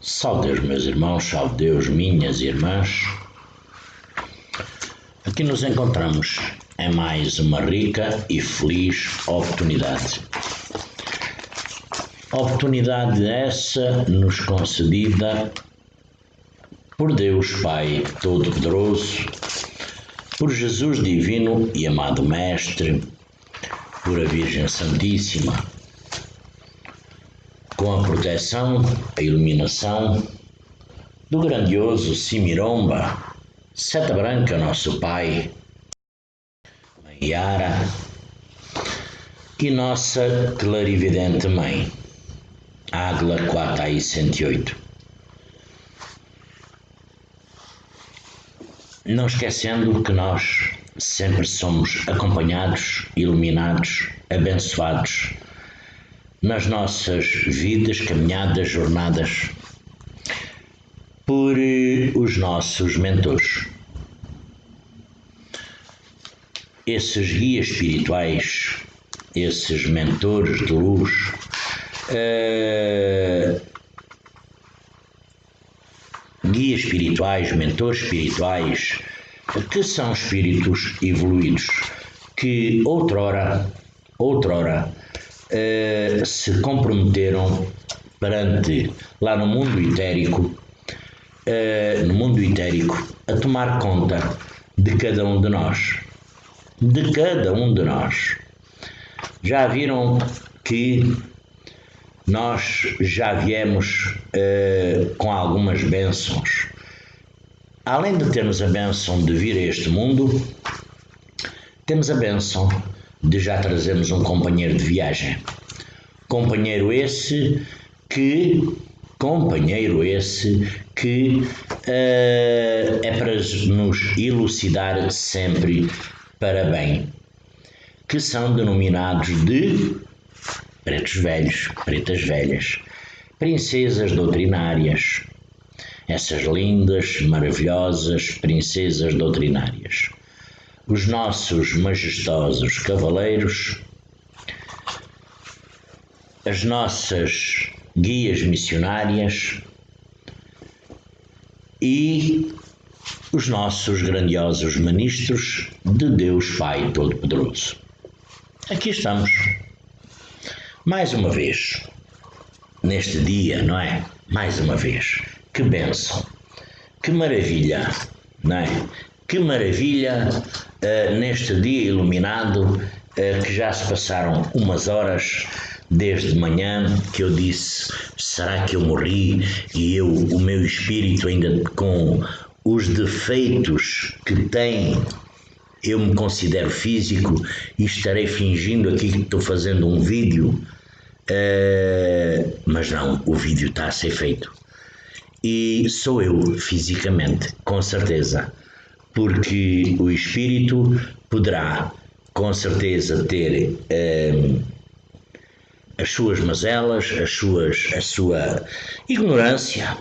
Salve Deus, meus irmãos, salve Deus, minhas irmãs. Aqui nos encontramos em mais uma rica e feliz oportunidade. Oportunidade essa nos concedida por Deus Pai Todo-Poderoso, por Jesus Divino e Amado Mestre, por a Virgem Santíssima, com a proteção, a iluminação do grandioso Simiromba, Seta Branca, nosso Pai, Mãe Yara e nossa clarividente Mãe, Águila 4i108. Não esquecendo que nós sempre somos acompanhados, iluminados, abençoados nas nossas vidas, caminhadas, jornadas, por os nossos mentores. Esses guias espirituais, esses mentores de luz, guias espirituais, mentores espirituais, que são espíritos evoluídos, que outrora se comprometeram perante, lá no mundo etérico, a tomar conta de cada um de nós. Já viram que nós já viemos com algumas bênçãos. Além de termos a bênção de vir a este mundo, temos a bênção de já trazermos um companheiro de viagem. Companheiro esse que é para nos elucidar sempre para bem, que são denominados de pretos velhos, pretas velhas, princesas doutrinárias, essas lindas, maravilhosas princesas doutrinárias, os nossos majestosos cavaleiros, as nossas guias missionárias e os nossos grandiosos ministros de Deus Pai Todo-Poderoso. Aqui estamos, mais uma vez, neste dia, não é? Mais uma vez. Que bênção, que maravilha, não é? Que maravilha neste dia iluminado, que já se passaram umas horas desde manhã, que eu disse, será que eu morri? E o meu espírito ainda com os defeitos que tem, eu me considero físico e estarei fingindo aqui que estou fazendo um vídeo, mas não, o vídeo está a ser feito. E sou eu fisicamente, com certeza, porque o espírito poderá, com certeza, ter as suas mazelas, a sua ignorância,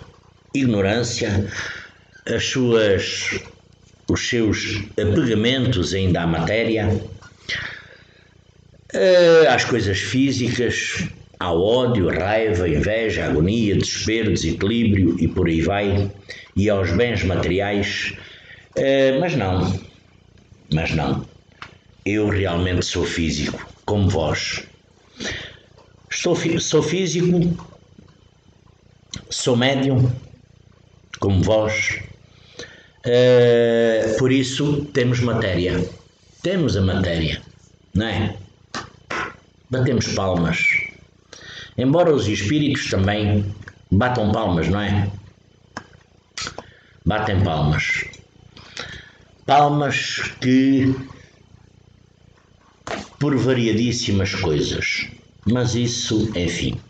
os seus apegamentos ainda à matéria, às coisas físicas, ao ódio, raiva, inveja, agonia, desespero, desequilíbrio e por aí vai, e aos bens materiais, mas não, eu realmente sou físico, como vós. Sou físico, sou médium, como vós, por isso temos matéria, temos a matéria, não é? Batemos palmas, embora os espíritos também batam palmas, não é? Batem palmas. Palmas que, por variadíssimas coisas, mas isso, enfim,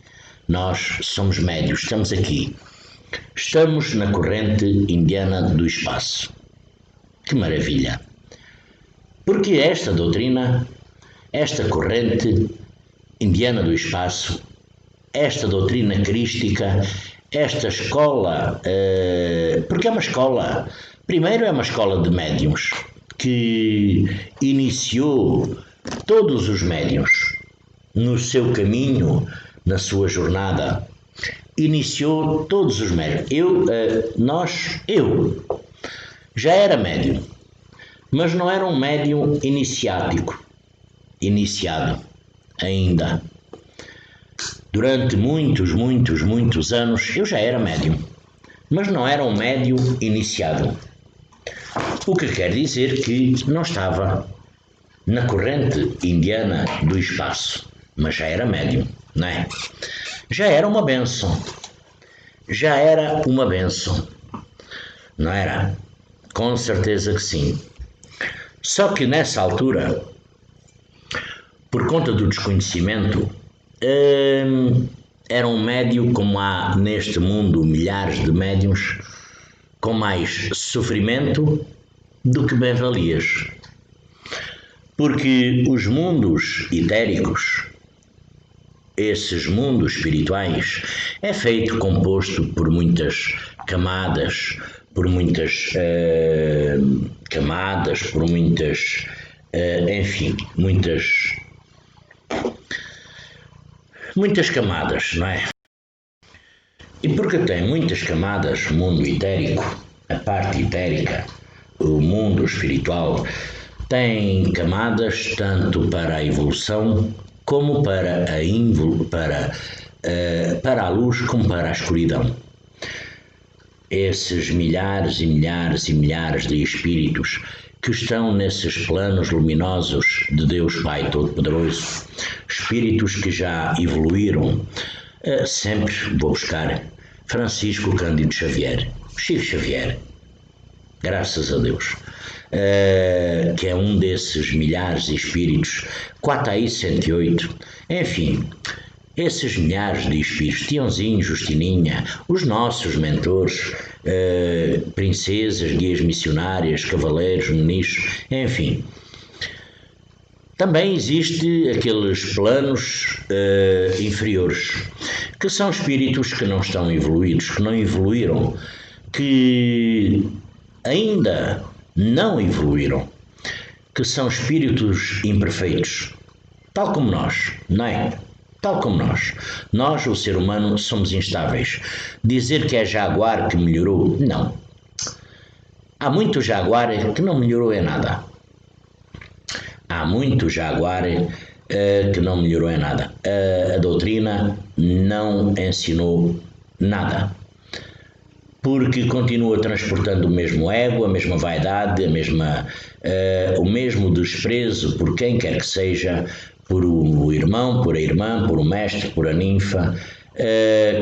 nós somos médios, estamos aqui, estamos na corrente indiana do espaço. Que maravilha! Porque esta doutrina, esta corrente indiana do espaço, esta doutrina crística, esta escola, porque é uma escola, primeiro é uma escola de médiuns, que iniciou todos os médiuns no seu caminho, na sua jornada, iniciou todos os médiums. Eu já era médium, mas não era um médium iniciado ainda. Durante muitos anos eu já era médium, mas não era um médium iniciado. O que quer dizer que não estava na corrente indiana do espaço, mas já era médium, não é? Já era uma bênção, não era? Com certeza que sim. Só que nessa altura, por conta do desconhecimento, era um médium, como há neste mundo milhares de médiuns, com mais sofrimento do que bem-valias. Porque os mundos etéricos, esses mundos espirituais, é composto por muitas camadas, por muitas muitas camadas, não é? E porque tem muitas camadas, o mundo etérico, a parte etérica, o mundo espiritual, tem camadas tanto para a evolução como para a luz como para a escuridão. Esses milhares e milhares de espíritos que estão nesses planos luminosos de Deus Pai Todo-Poderoso, espíritos que já evoluíram, sempre vou buscar Francisco Cândido Xavier, Chico Xavier, graças a Deus, que é um desses milhares de espíritos, Quataí 108, enfim, esses milhares de espíritos, Tiãozinho, Justininha, os nossos mentores, princesas, guias missionárias, cavaleiros, ministros, enfim. Também existe aqueles planos inferiores, que são espíritos que não estão evoluídos, que não evoluíram, que ainda não evoluíram, que são espíritos imperfeitos, tal como nós, não é? Tal como nós. Nós, o ser humano, somos instáveis. Dizer que é Jaguar que melhorou, não. Há muito Jaguar que não melhorou em nada. Há muito Jaguar que não melhorou em nada. A doutrina não ensinou nada. Porque continua transportando o mesmo ego, a mesma vaidade, o mesmo desprezo por quem quer que seja, por o irmão, por a irmã, por o mestre, por a ninfa,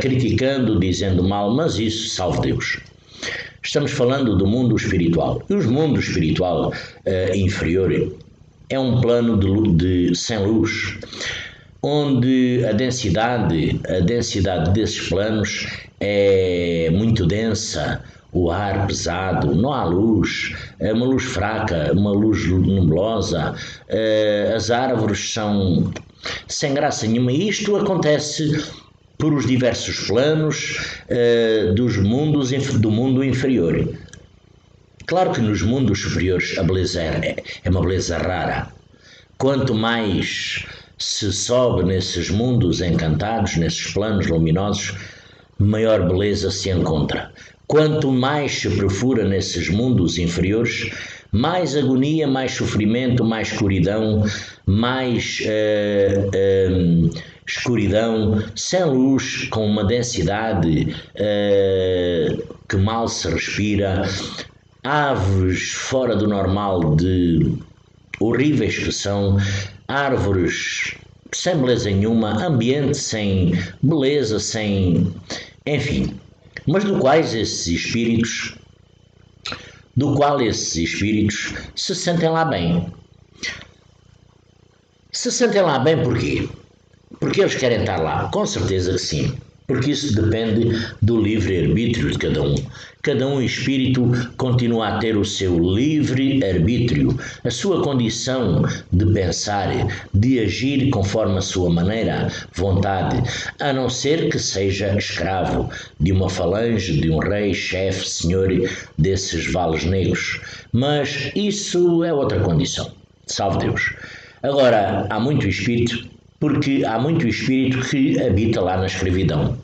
criticando, dizendo mal, mas isso, salve Deus. Estamos falando do mundo espiritual. E o mundo espiritual inferior é um plano sem luz, onde a densidade desses planos é muito densa, o ar pesado, não há luz, é uma luz fraca, uma luz nublosa, as árvores são sem graça nenhuma. Isto acontece por os diversos planos do mundo inferior. Claro que nos mundos superiores a beleza é uma beleza rara. Quanto mais se sobe nesses mundos encantados, nesses planos luminosos, maior beleza se encontra. Quanto mais se perfura nesses mundos inferiores, mais agonia, mais sofrimento, mais escuridão, escuridão, sem luz, com uma densidade que mal se respira, aves fora do normal, de horríveis que são, árvores sem beleza nenhuma, ambiente sem beleza, enfim, mas do qual esses espíritos se sentem lá bem. Se sentem lá bem porquê? Porque eles querem estar lá? Com certeza que sim. Porque isso depende do livre-arbítrio de cada um. Cada um espírito continua a ter o seu livre-arbítrio, a sua condição de pensar, de agir conforme a sua maneira, vontade, a não ser que seja escravo de uma falange, de um rei, chefe, senhor desses vales negros. Mas isso é outra condição. Salve Deus. Agora, há muito espírito, porque há muito espírito que habita lá na escravidão,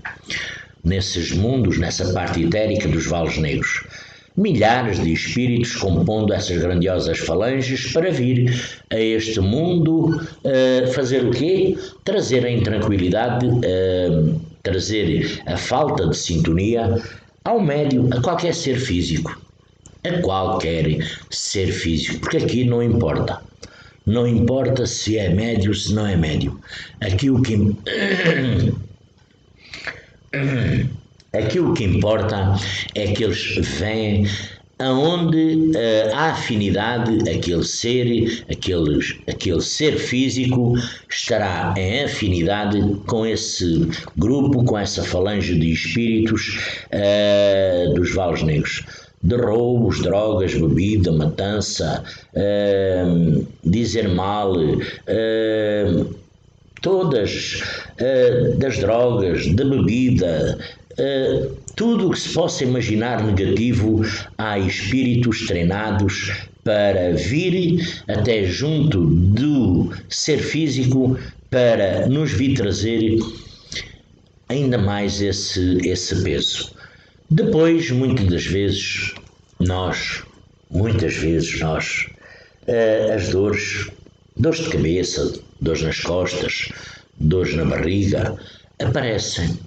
nesses mundos, nessa parte etérica dos vales negros. Milhares de espíritos compondo essas grandiosas falanges para vir a este mundo fazer o quê? Trazer a intranquilidade, trazer a falta de sintonia ao médium, a qualquer ser físico. A qualquer ser físico, porque aqui não importa. Não importa se é médio, se não é médio. Aqui o que importa é que eles vêm aonde a afinidade, aquele ser físico estará em afinidade com esse grupo, com essa falange de espíritos dos vales negros. De roubos, drogas, bebida, matança, dizer mal, todas das drogas, da bebida, tudo o que se possa imaginar negativo, há espíritos treinados para vir até junto do ser físico para nos vir trazer ainda mais esse peso. Depois, muitas vezes nós, as dores de cabeça, dores nas costas, dores na barriga, aparecem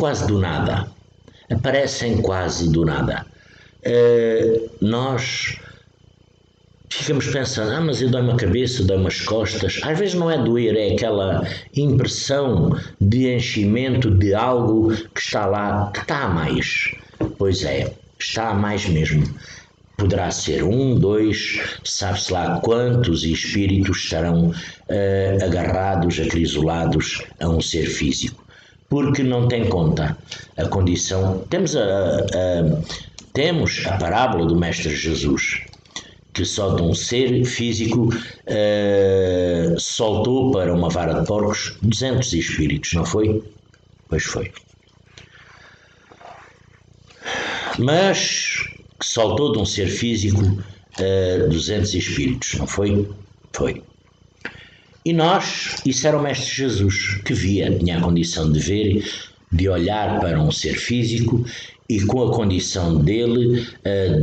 quase do nada. Nós ficamos pensando, mas eu dou-me a cabeça, dou-me as costas. Às vezes não é doer, é aquela impressão de enchimento de algo que está lá, que está a mais. Pois é, está a mais mesmo. Poderá ser 1, 2, sabe-se lá quantos espíritos estarão agarrados, acrisolados a um ser físico. Porque não tem conta a condição. Temos a parábola do Mestre Jesus, que só de um ser físico soltou para uma vara de porcos 200 espíritos, não foi? Pois foi. Mas que soltou de um ser físico 200 espíritos, não foi? Foi. E isso era o Mestre Jesus, que tinha a condição de ver, de olhar para um ser físico e com a condição dele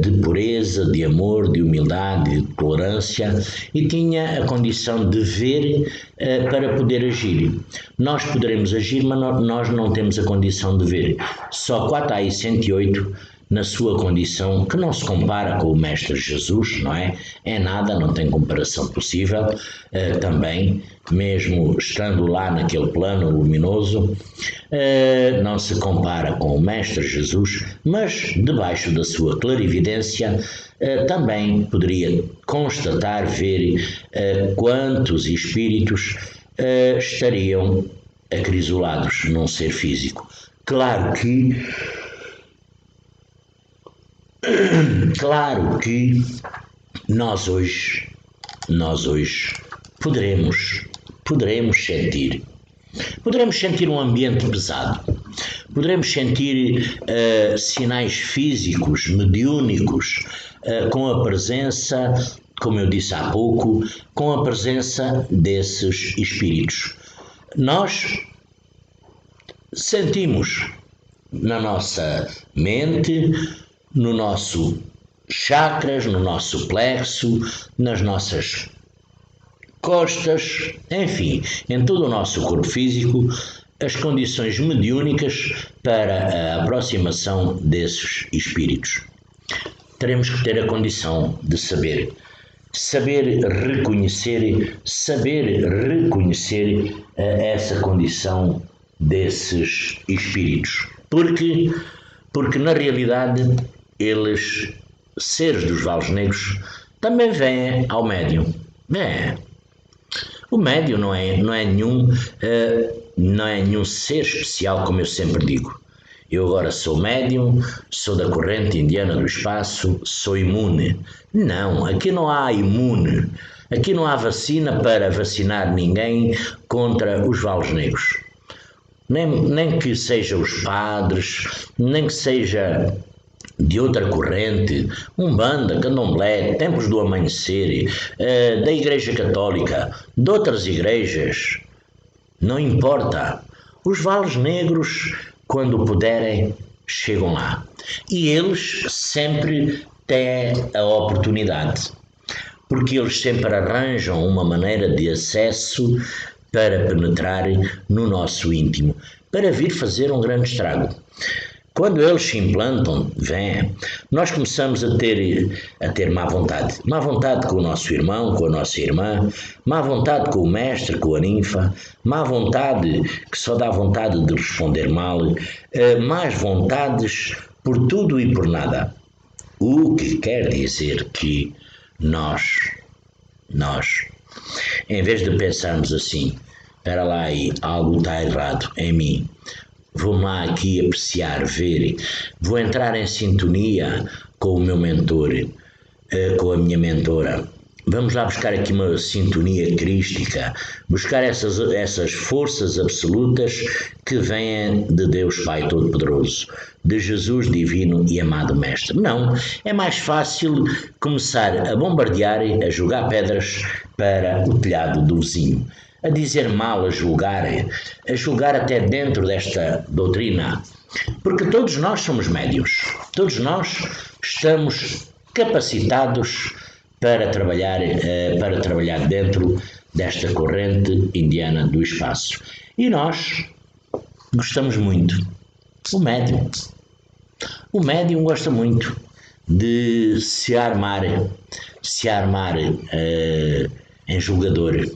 de pureza, de amor, de humildade, de tolerância, e tinha a condição de ver para poder agir. Nós poderemos agir, mas nós não temos a condição de ver. Só Quatai 108, na sua condição, que não se compara com o Mestre Jesus, não é? É nada, não tem comparação possível, também, mesmo estando lá naquele plano luminoso, não se compara com o Mestre Jesus, mas debaixo da sua clarividência também poderia constatar, ver quantos espíritos estariam acrisolados num ser físico. Claro que nós hoje poderemos sentir um ambiente pesado, poderemos sentir sinais físicos, mediúnicos, com a presença, como eu disse há pouco, com a presença desses espíritos. Nós sentimos na nossa mente, no nosso chakras, no nosso plexo, nas nossas costas, enfim, em todo o nosso corpo físico, as condições mediúnicas para a aproximação desses espíritos. Teremos que ter a condição de saber reconhecer essa condição desses espíritos. Porque na realidade eles, seres dos vales negros, também vêm ao médium. O médium não é nenhum ser especial, como eu sempre digo. Eu agora sou médium, sou da corrente indiana do espaço, sou imune. Não, aqui não há imune. Aqui não há vacina para vacinar ninguém contra os vales negros. Nem que sejam os padres, nem que seja de outra corrente, Umbanda, Candomblé, Tempos do Amanhecer, da Igreja Católica, de outras igrejas, Não importa. Os vales negros, quando puderem, chegam lá. E eles sempre têm a oportunidade, porque eles sempre arranjam uma maneira de acesso para penetrar no nosso íntimo, para vir fazer um grande estrago. Quando eles se implantam, vêm, nós começamos a ter má vontade. Má vontade com o nosso irmão, com a nossa irmã, má vontade com o mestre, com a ninfa, má vontade que só dá vontade de responder mal, más vontades por tudo e por nada. O que quer dizer que nós, em vez de pensarmos assim, espera lá aí, algo está errado em mim, vou-me lá aqui apreciar, ver, vou entrar em sintonia com o meu mentor, com a minha mentora. Vamos lá buscar aqui uma sintonia crística, buscar essas forças absolutas que vêm de Deus Pai Todo-Poderoso, de Jesus Divino e Amado Mestre. Não, é mais fácil começar a bombardear e a jogar pedras para o telhado do vizinho, a dizer mal, a julgar até dentro desta doutrina, porque todos nós somos médiuns, todos nós estamos capacitados para trabalhar dentro desta corrente indiana do espaço. E nós gostamos muito. O médium gosta muito de se armar em julgador,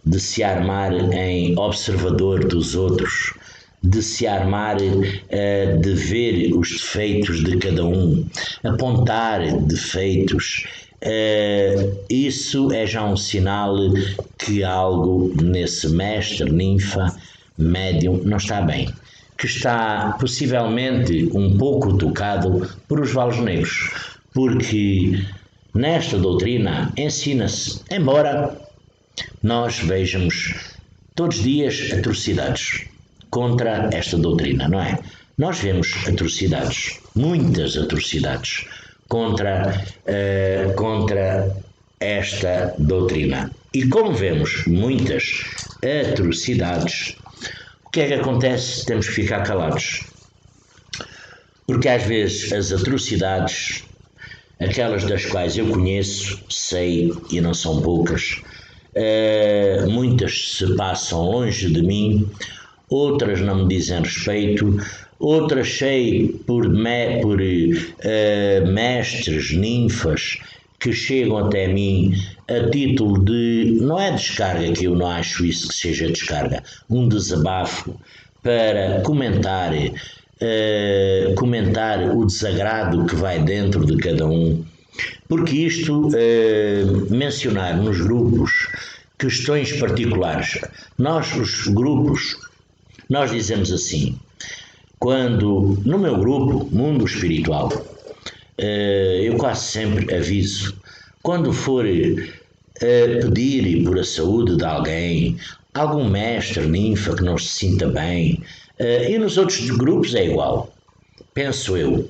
de se armar em observador dos outros, de se armar de ver os defeitos de cada um, apontar defeitos. Isso é já um sinal que algo nesse mestre, ninfa, médium não está bem, que está possivelmente um pouco tocado por os vales negros, porque nesta doutrina ensina-se, embora nós vejamos todos os dias atrocidades contra esta doutrina, não é? Nós vemos atrocidades, muitas atrocidades contra esta doutrina. E como vemos muitas atrocidades, o que é que acontece? Temos que ficar calados. Porque às vezes as atrocidades, aquelas das quais eu conheço, sei, e não são poucas, muitas se passam longe de mim, outras não me dizem respeito, outras sei por mestres, ninfas, que chegam até mim a título de, não é descarga, que eu não acho isso que seja descarga, um desabafo para comentar o desagrado que vai dentro de cada um, porque isto, mencionar nos grupos questões particulares, nós os grupos, nós dizemos assim, quando no meu grupo, Mundo Espiritual, eu quase sempre aviso, quando for pedir por a saúde de alguém, algum mestre, ninfa que não se sinta bem, e nos outros grupos é igual, penso eu.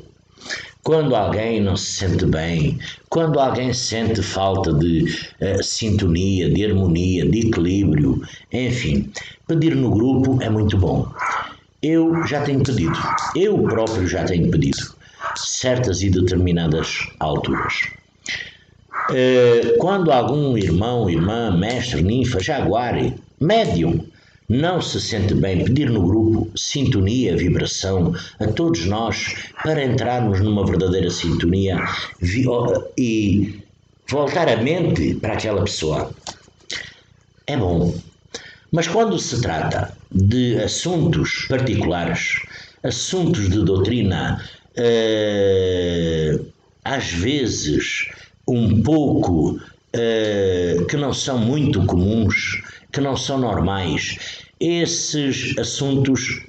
Quando alguém não se sente bem, quando alguém sente falta de sintonia, de harmonia, de equilíbrio, enfim, pedir no grupo é muito bom. Eu já tenho pedido, eu próprio já tenho pedido, certas e determinadas alturas. Quando algum irmão, irmã, mestre, ninfa, jaguar, médium, não se sente bem, pedir no grupo sintonia, vibração, a todos nós, para entrarmos numa verdadeira sintonia e voltar a mente para aquela pessoa. É bom. Mas quando se trata de assuntos particulares, assuntos de doutrina, às vezes um pouco que não são muito comuns, que não são normais, esses assuntos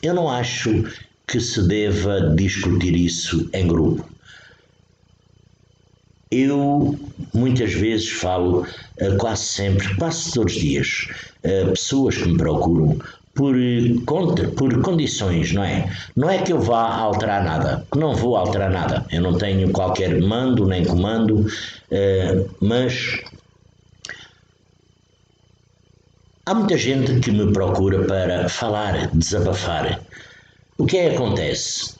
eu não acho que se deva discutir isso em grupo. Eu muitas vezes falo, quase sempre, quase todos os dias, pessoas que me procuram por condições, não é? Não é que eu vá alterar nada, que não vou alterar nada. Eu não tenho qualquer mando nem comando, mas Há muita gente que me procura para falar, desabafar. O que é que acontece?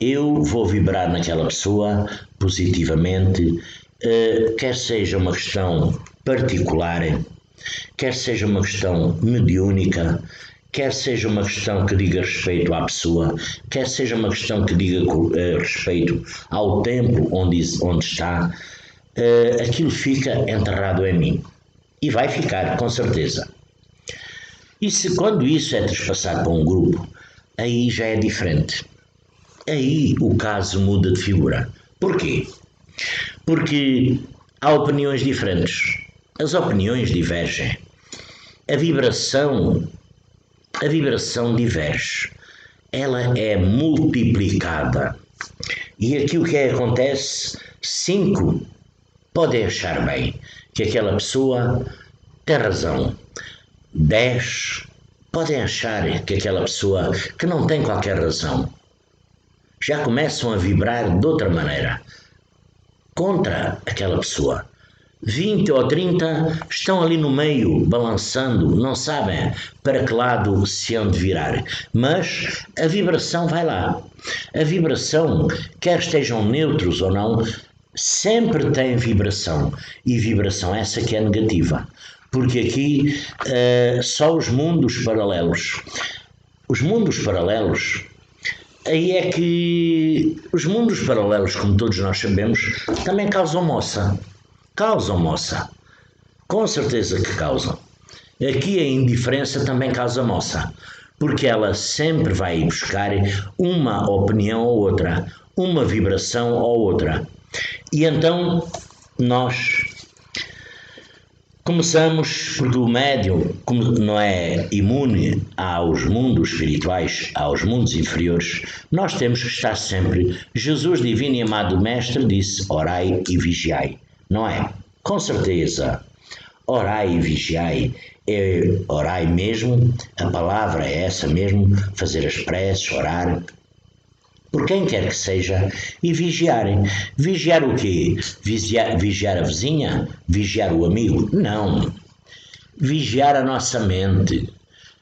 Eu vou vibrar naquela pessoa positivamente, quer seja uma questão particular, quer seja uma questão mediúnica, quer seja uma questão que diga respeito à pessoa, quer seja uma questão que diga respeito ao tempo onde está, aquilo fica enterrado em mim. E vai ficar, com certeza. E se quando isso é trespassado para um grupo, aí já é diferente. Aí o caso muda de figura. Porquê? Porque há opiniões diferentes. As opiniões divergem. A vibração diverge. Ela é multiplicada. E aqui o que acontece? 5 podem achar bem que aquela pessoa tem razão. 10 podem achar que aquela pessoa que não tem qualquer razão. Já começam a vibrar de outra maneira contra aquela pessoa. 20 ou 30 estão ali no meio, balançando, não sabem para que lado se hão de virar. Mas a vibração vai lá. A vibração, quer estejam neutros ou não, sempre tem vibração. E vibração essa que é negativa. Porque aqui só os mundos paralelos. Os mundos paralelos, aí é que os mundos paralelos, como todos nós sabemos, também causam moça. Causam moça. Com certeza que causam. Aqui a indiferença também causa moça. Porque ela sempre vai buscar uma opinião ou outra, uma vibração ou outra. E então nós começamos, porque o médium, como não é imune aos mundos espirituais, aos mundos inferiores, nós temos que estar sempre. Jesus, divino e amado Mestre, disse: orai e vigiai. Não é? Com certeza. Orai e vigiai. É orai mesmo, a palavra é essa mesmo, fazer as preces, orar, por quem quer que seja, e vigiarem. Vigiar o quê? Vigiar a vizinha? Vigiar o amigo? Não. Vigiar a nossa mente.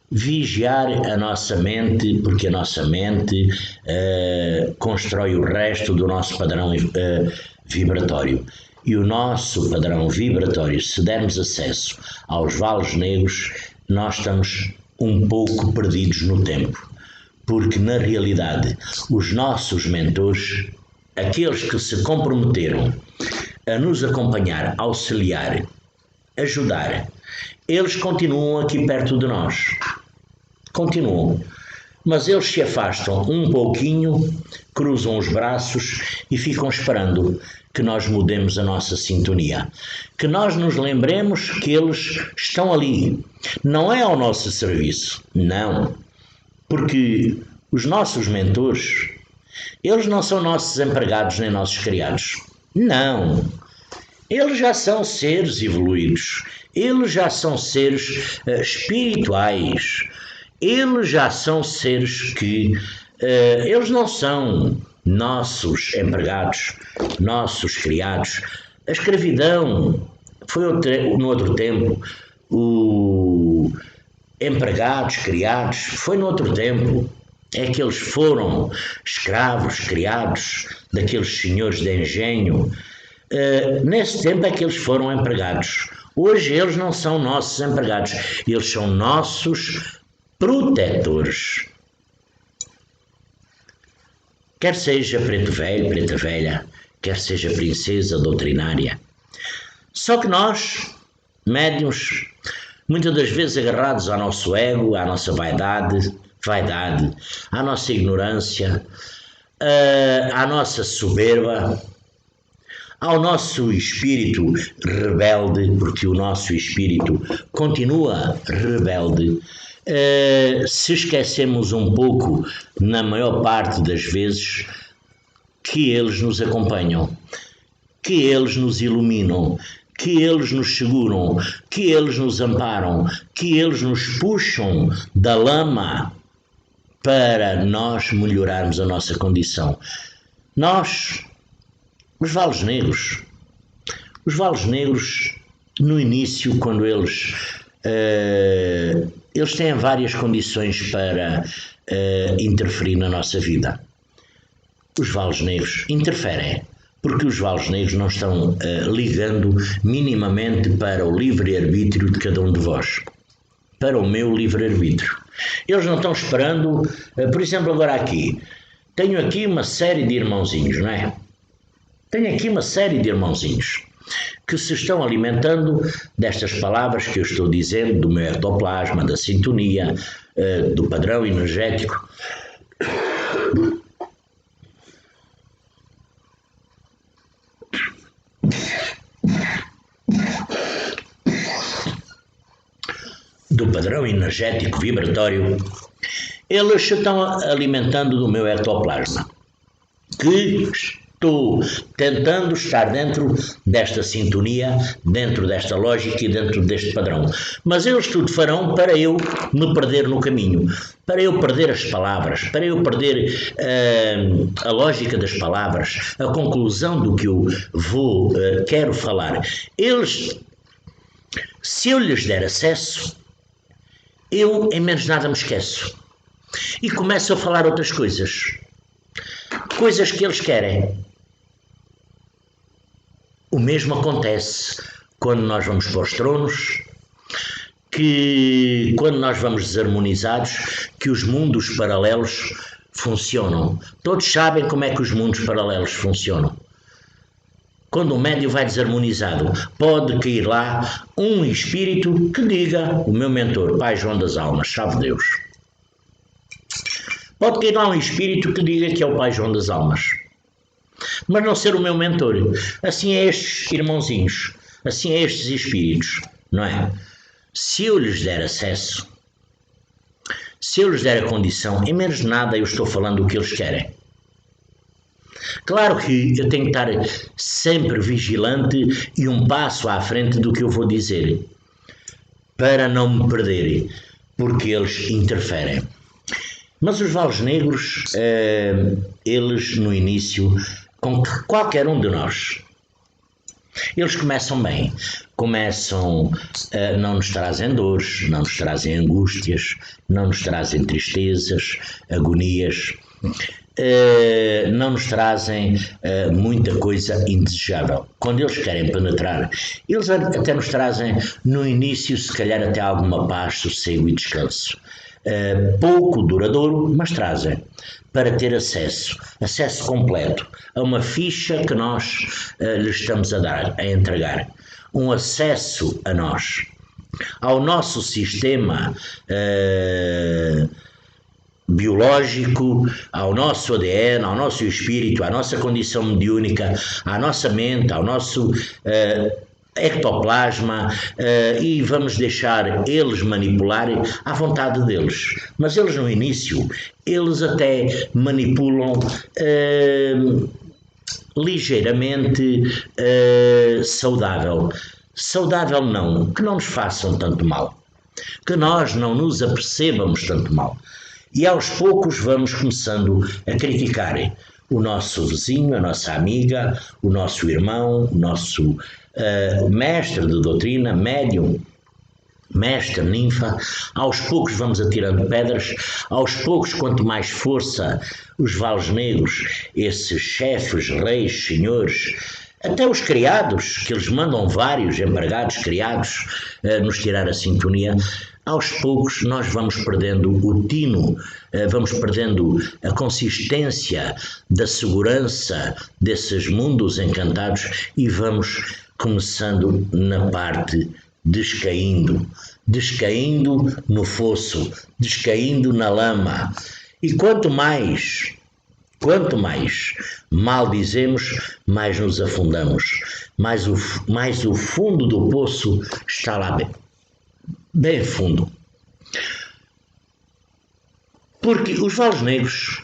Vigiar a nossa mente, porque a nossa mente constrói o resto do nosso padrão vibratório. E o nosso padrão vibratório, se dermos acesso aos vales negros, nós estamos um pouco perdidos no tempo. Porque, na realidade, os nossos mentores, aqueles que se comprometeram a nos acompanhar, auxiliar, ajudar, eles continuam aqui perto de nós. Continuam. Mas eles se afastam um pouquinho, cruzam os braços e ficam esperando que nós mudemos a nossa sintonia. Que nós nos lembremos que eles estão ali. Não é ao nosso serviço. Não. Porque os nossos mentores, eles não são nossos empregados nem nossos criados. Não. Eles já são seres evoluídos. Eles já são seres espirituais. Eles já são seres que eles não são nossos empregados, nossos criados. A escravidão foi no outro tempo. Empregados, criados, foi no outro tempo. É que eles foram escravos, criados daqueles senhores de engenho. Nesse tempo é que eles foram empregados. Hoje eles não são nossos empregados, eles são nossos protetores. Quer seja preto velho, preta velha, quer seja princesa doutrinária. Só que nós, médiuns, muitas das vezes agarrados ao nosso ego, à nossa vaidade, à nossa ignorância, à nossa soberba, ao nosso espírito rebelde, porque o nosso espírito continua rebelde, se esquecemos um pouco, na maior parte das vezes, que eles nos acompanham, que eles nos iluminam, que eles nos seguram, que eles nos amparam, que eles nos puxam da lama para nós melhorarmos a nossa condição. Nós, os vales negros, no início, quando eles eles têm várias condições para interferir na nossa vida. Os valos negros interferem, porque os valos negros não estão ligando minimamente para o livre-arbítrio de cada um de vós, para o meu livre-arbítrio. Eles não estão esperando, por exemplo, agora aqui, tenho aqui uma série de irmãozinhos, não é? Tenho aqui uma série de irmãozinhos que se estão alimentando destas palavras que eu estou dizendo, do meu ectoplasma, da sintonia, do padrão energético. Do padrão energético vibratório, eles se estão alimentando do meu ectoplasma, que estou tentando estar dentro desta sintonia, dentro desta lógica e dentro deste padrão. Mas eles tudo farão para eu me perder no caminho, para eu perder as palavras, para eu perder a lógica das palavras, a conclusão do que eu quero falar. Eles, se eu lhes der acesso, eu em menos nada me esqueço e começo a falar outras coisas que eles querem. O mesmo acontece quando nós vamos para os tronos, que quando nós vamos desarmonizados, que os mundos paralelos funcionam. Todos sabem como é que os mundos paralelos funcionam. Quando o médium vai desarmonizado, pode cair lá um espírito que diga, o meu mentor, Pai João das Almas, chave de Deus. Pode cair lá um espírito que diga que é o Pai João das Almas, mas não ser o meu mentor. Assim é estes irmãozinhos, assim é estes espíritos, não é? Se eu lhes der acesso, se eu lhes der a condição, em menos nada eu estou falando o que eles querem. Claro que eu tenho que estar sempre vigilante e um passo à frente do que eu vou dizer, para não me perderem, porque eles interferem. Mas os valos negros, eles no início, com qualquer um de nós, eles começam bem, não nos trazem dores, não nos trazem angústias, não nos trazem tristezas, agonias, não nos trazem muita coisa indesejável. Quando eles querem penetrar, eles até nos trazem no início, se calhar até alguma paz, sossego e descanso. Pouco duradouro, mas trazem, para ter acesso completo a uma ficha que nós lhes estamos a entregar, um acesso a nós, ao nosso sistema biológico, ao nosso ADN, ao nosso espírito, à nossa condição mediúnica, à nossa mente, ao nosso ectoplasma, e vamos deixar eles manipularem à vontade deles. Mas eles no início, eles até manipulam ligeiramente saudável. Saudável não, que não nos façam tanto mal, que nós não nos apercebamos tanto mal. E aos poucos vamos começando a criticar o nosso vizinho, a nossa amiga, o nosso irmão, o nosso mestre de doutrina, médium, mestre, ninfa. Aos poucos vamos atirando pedras, aos poucos, quanto mais força os valos negros, esses chefes, reis, senhores, até os criados, que eles mandam vários empregados, criados, nos tirar a sintonia, aos poucos nós vamos perdendo o tino, vamos perdendo a consistência da segurança desses mundos encantados e vamos começando na parte descaindo no fosso, descaindo na lama. E quanto mais mal dizemos, mais nos afundamos, mais o fundo do poço está lá bem fundo. Porque os valos negros,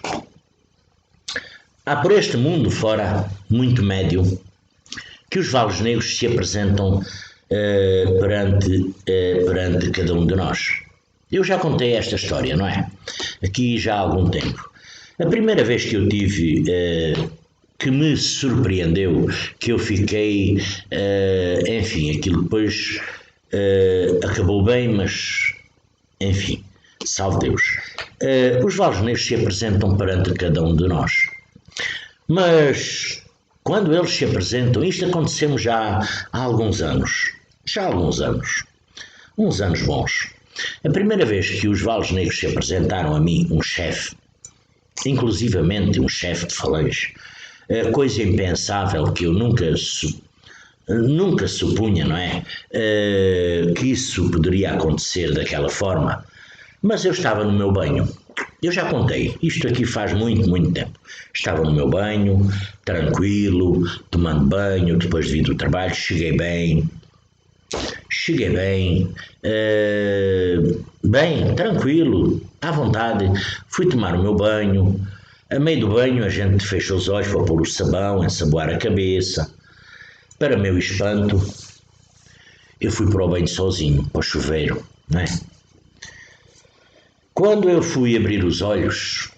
há por este mundo fora, muito médium, que os valos negros se apresentam perante cada um de nós. Eu já contei esta história, não é? Aqui já há algum tempo. A primeira vez que eu tive, que me surpreendeu, que eu fiquei, enfim, aquilo depois Acabou bem, mas, enfim, salve Deus. Os valgenegos se apresentam perante cada um de nós. Mas, quando eles se apresentam, isto aconteceu já há alguns anos. Uns anos bons. A primeira vez que os valgenegos se apresentaram a mim, um chefe, inclusivamente um chefe de falange, coisa impensável que eu nunca supunha, não é? Que isso poderia acontecer daquela forma. Mas eu estava no meu banho. Eu já contei, isto aqui faz muito, muito tempo. Estava no meu banho, tranquilo, tomando banho, depois de vir do trabalho, cheguei bem, bem, tranquilo, à vontade. Fui tomar o meu banho. A meio do banho a gente fecha os olhos para pôr o sabão, ensaboar a cabeça. Para meu espanto, eu fui para o banho sozinho, para o chuveiro, não é? Quando eu fui abrir os olhos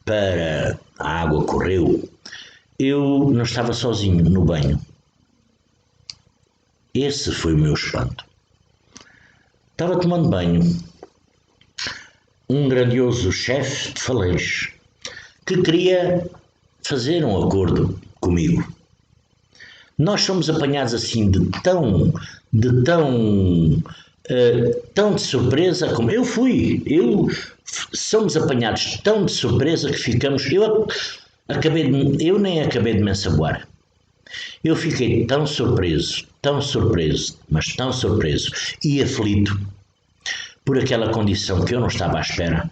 para a água correu, eu não estava sozinho no banho. Esse foi o meu espanto. Estava tomando banho um grandioso chefe de falange que queria fazer um acordo comigo. Nós somos apanhados assim tão de surpresa como eu fui. Somos apanhados tão de surpresa que ficamos. Eu nem acabei de me ensaboar. Eu fiquei tão surpreso, mas tão surpreso e aflito por aquela condição que eu não estava à espera,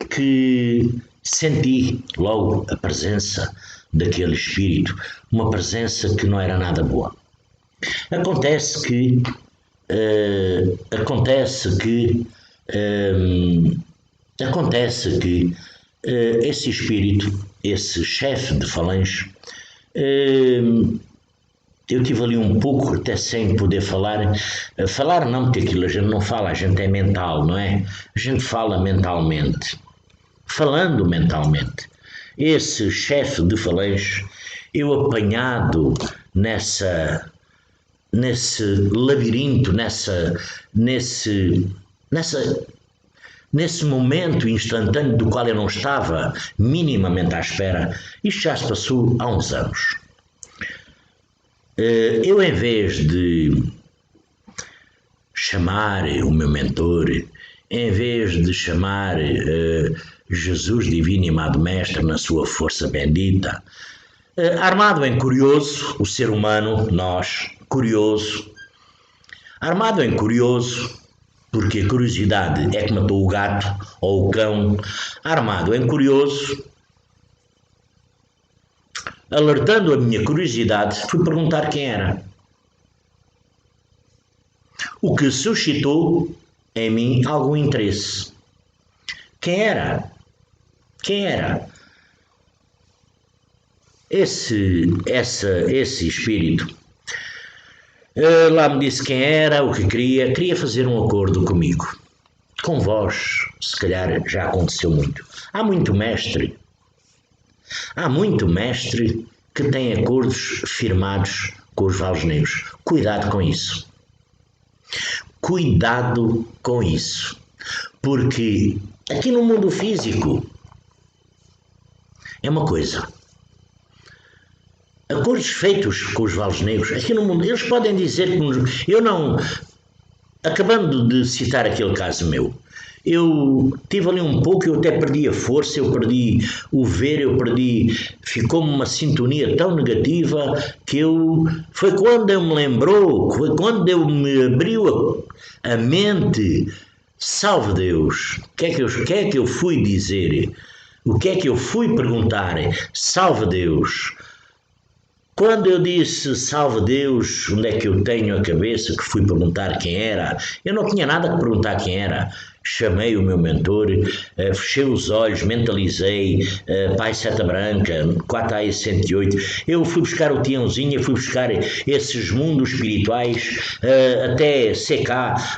que senti logo a presença daquele espírito, uma presença que não era nada boa. Acontece que esse espírito, esse chefe de falange, eu tive ali um pouco, até sem poder falar. Falar não, porque aquilo a gente não fala, a gente é mental, não é? A gente fala mentalmente. Falando mentalmente. Esse chefe de falange, eu apanhado nesse labirinto, nesse momento instantâneo do qual eu não estava minimamente à espera, isto já se passou há uns anos. Eu, em vez de chamar o meu mentor, em vez de chamar Jesus Divino e Amado Mestre na sua força bendita, armado em curioso, o ser humano, nós, curioso, armado em curioso, porque a curiosidade é que matou o gato ou o cão, armado em curioso, alertando a minha curiosidade, fui perguntar quem era. O que suscitou em mim algum interesse. Quem era? Esse espírito lá me disse quem era, o que queria fazer um acordo comigo. Com vós, se calhar já aconteceu muito. Há muito mestre que tem acordos firmados com os valgenegos. Cuidado com isso. Cuidado com isso. Porque aqui no mundo físico é uma coisa. Acordos feitos com os valgenegos, aqui no mundo, eles podem dizer que eu não. Acabando de citar aquele caso meu, eu tive ali um pouco, eu até perdi a força, eu perdi o ver, ficou-me uma sintonia tão negativa que foi quando eu me lembrou, foi quando eu me abriu a mente, salve Deus, o que é que eu fui dizer, o que é que eu fui perguntar, salve Deus. Quando eu disse salve Deus, onde é que eu tenho a cabeça, que fui perguntar quem era, eu não tinha nada que perguntar quem era. Chamei o meu mentor, fechei os olhos, mentalizei, Pai Seta Branca, 4A 108. Eu fui buscar o Tiãozinho, fui buscar esses mundos espirituais, até CK,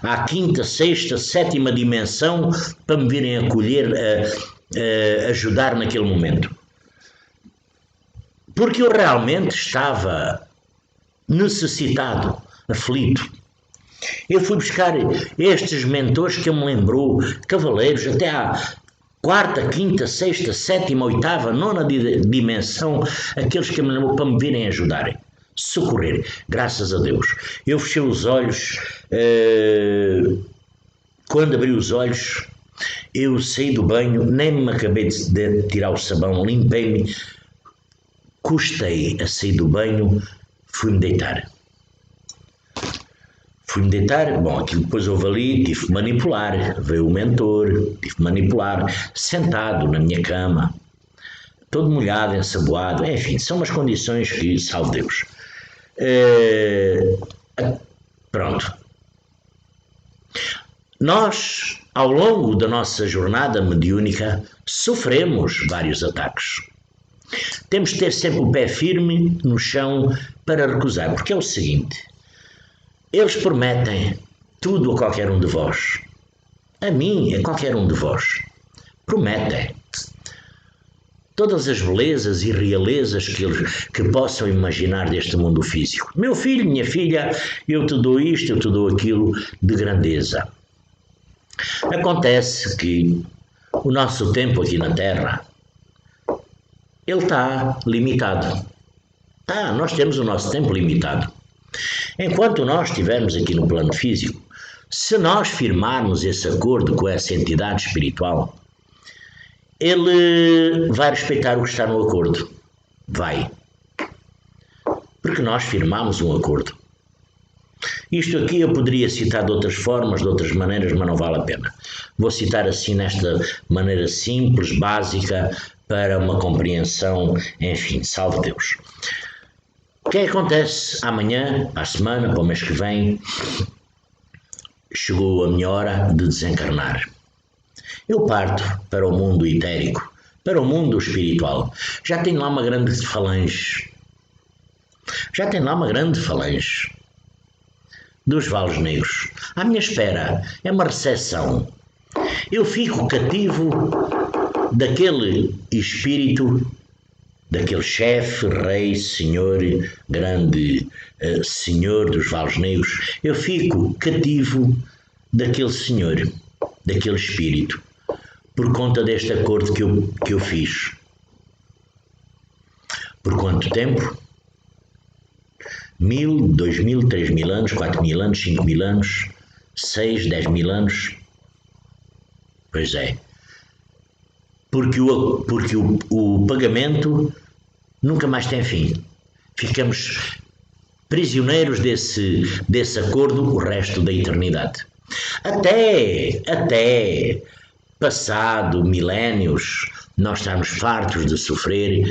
à quinta, sexta, sétima dimensão, para me virem acolher, ajudar naquele momento. Porque eu realmente estava necessitado, aflito. Eu fui buscar estes mentores que eu me lembrou, cavaleiros, até à quarta, quinta, sexta, sétima, oitava, nona dimensão, aqueles que me lembrou para me virem ajudarem, socorrer, graças a Deus. Eu fechei os olhos, quando abri os olhos, eu saí do banho, nem me acabei de tirar o sabão, limpei-me, custei a sair do banho, fui-me deitar. Fui-me deitar, bom, aquilo depois houve ali, tive que manipular, veio o mentor, tive que manipular, sentado na minha cama, todo molhado, ensaboado, enfim, são umas condições que, salve Deus. Pronto. Nós, ao longo da nossa jornada mediúnica, sofremos vários ataques. Temos de ter sempre o pé firme no chão para recusar, porque é o seguinte: eles prometem tudo a qualquer um de vós. A mim, a qualquer um de vós. Prometem. Todas as belezas e realezas que possam imaginar deste mundo físico. Meu filho, minha filha, eu te dou isto, eu te dou aquilo de grandeza. Acontece que o nosso tempo aqui na Terra, ele está limitado. Nós temos o nosso tempo limitado. Enquanto nós estivermos aqui no plano físico, se nós firmarmos esse acordo com essa entidade espiritual, ele vai respeitar o que está no acordo. Vai. Porque nós firmamos um acordo. Isto aqui eu poderia citar de outras formas, de outras maneiras, mas não vale a pena. Vou citar assim nesta maneira simples, básica, para uma compreensão, enfim, salve Deus. O que acontece amanhã, para a semana, para o mês que vem? Chegou a minha hora de desencarnar. Eu parto para o mundo etérico, para o mundo espiritual. Já tenho lá uma grande falange. Dos vales negros. À minha espera é uma recepção. Eu fico cativo daquele espírito, daquele chefe, rei, senhor, grande senhor dos vales negros. Eu fico cativo daquele senhor, daquele espírito, por conta deste acordo que eu fiz. Por quanto tempo? 1000, 2000, 3000 anos, 4000 anos, 5000 anos, 6, 10.000 anos? Pois é. Porque o pagamento nunca mais tem fim. Ficamos prisioneiros desse acordo o resto da eternidade. Até passado milénios, nós estamos fartos de sofrer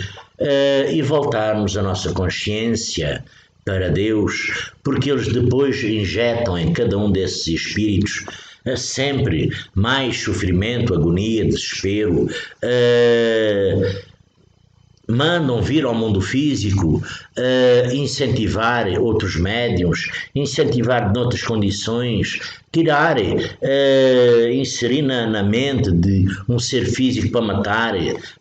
e voltarmos a nossa consciência para Deus, porque eles depois injetam em cada um desses espíritos sempre mais sofrimento, agonia, desespero, mandam vir ao mundo físico, incentivar outros médiuns, incentivar noutras condições, tirar, inserir na mente de um ser físico para matar,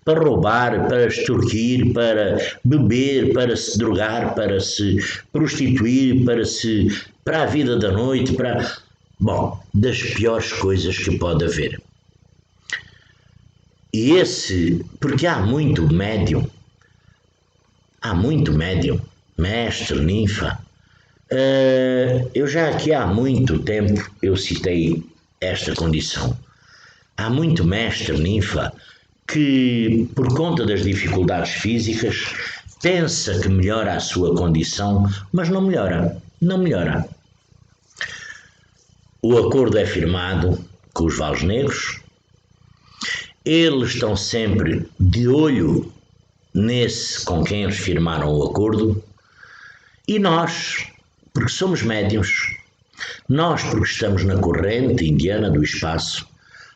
para roubar, para extorquir, para beber, para se drogar, para se prostituir, para a vida da noite, das piores coisas que pode haver. Porque há muito médium, mestre, ninfa. Eu já aqui há muito tempo eu citei esta condição. Há muito mestre, ninfa, que por conta das dificuldades físicas pensa que melhora a sua condição, mas não melhora. O acordo é firmado com os vales negros. Eles estão sempre de olho nesse com quem eles firmaram o acordo, e nós, porque somos médiuns, nós, porque estamos na corrente indiana do espaço,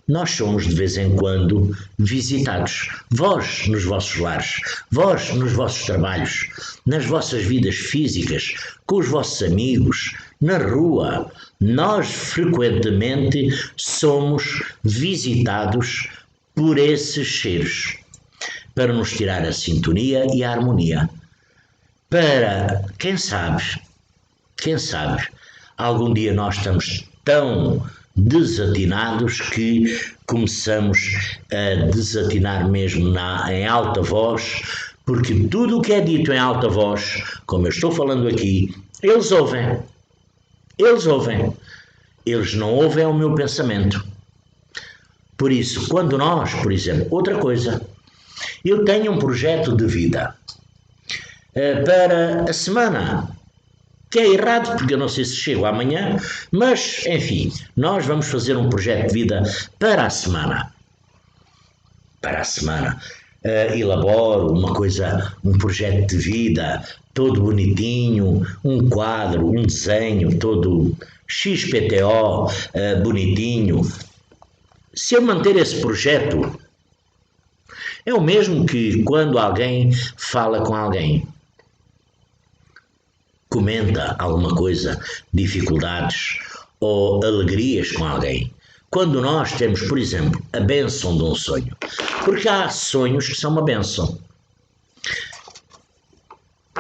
nós somos de vez em quando visitados. Vós nos vossos lares, vós nos vossos trabalhos, nas vossas vidas físicas, com os vossos amigos, na rua, nós frequentemente somos visitados por esses seres, para nos tirar a sintonia e a harmonia, para, quem sabe, algum dia nós estamos tão desatinados que começamos a desatinar mesmo em alta voz, porque tudo o que é dito em alta voz, como eu estou falando aqui, eles ouvem. Eles ouvem. Eles não ouvem o meu pensamento. Por isso, quando nós, por exemplo, outra coisa, eu tenho um projeto de vida para a semana, que é errado, porque eu não sei se chego amanhã, mas, enfim, nós vamos fazer um projeto de vida para a semana. Para a semana. Elaboro uma coisa, um projeto de vida, todo bonitinho, um quadro, um desenho, todo XPTO, bonitinho. Se eu manter esse projeto, é o mesmo que quando alguém fala com alguém, comenta alguma coisa, dificuldades ou alegrias com alguém. Quando nós temos, por exemplo, a bênção de um sonho, porque há sonhos que são uma bênção,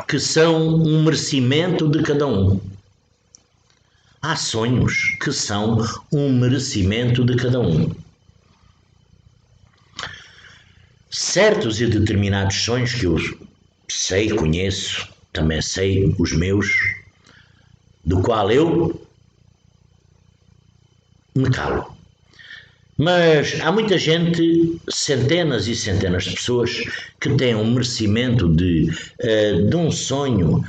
que são um merecimento de cada um. Há sonhos que são um merecimento de cada um. Certos e determinados sonhos que eu sei, conheço, também sei os meus, do qual eu me calo. Mas há muita gente, centenas e centenas de pessoas, que têm um merecimento de um sonho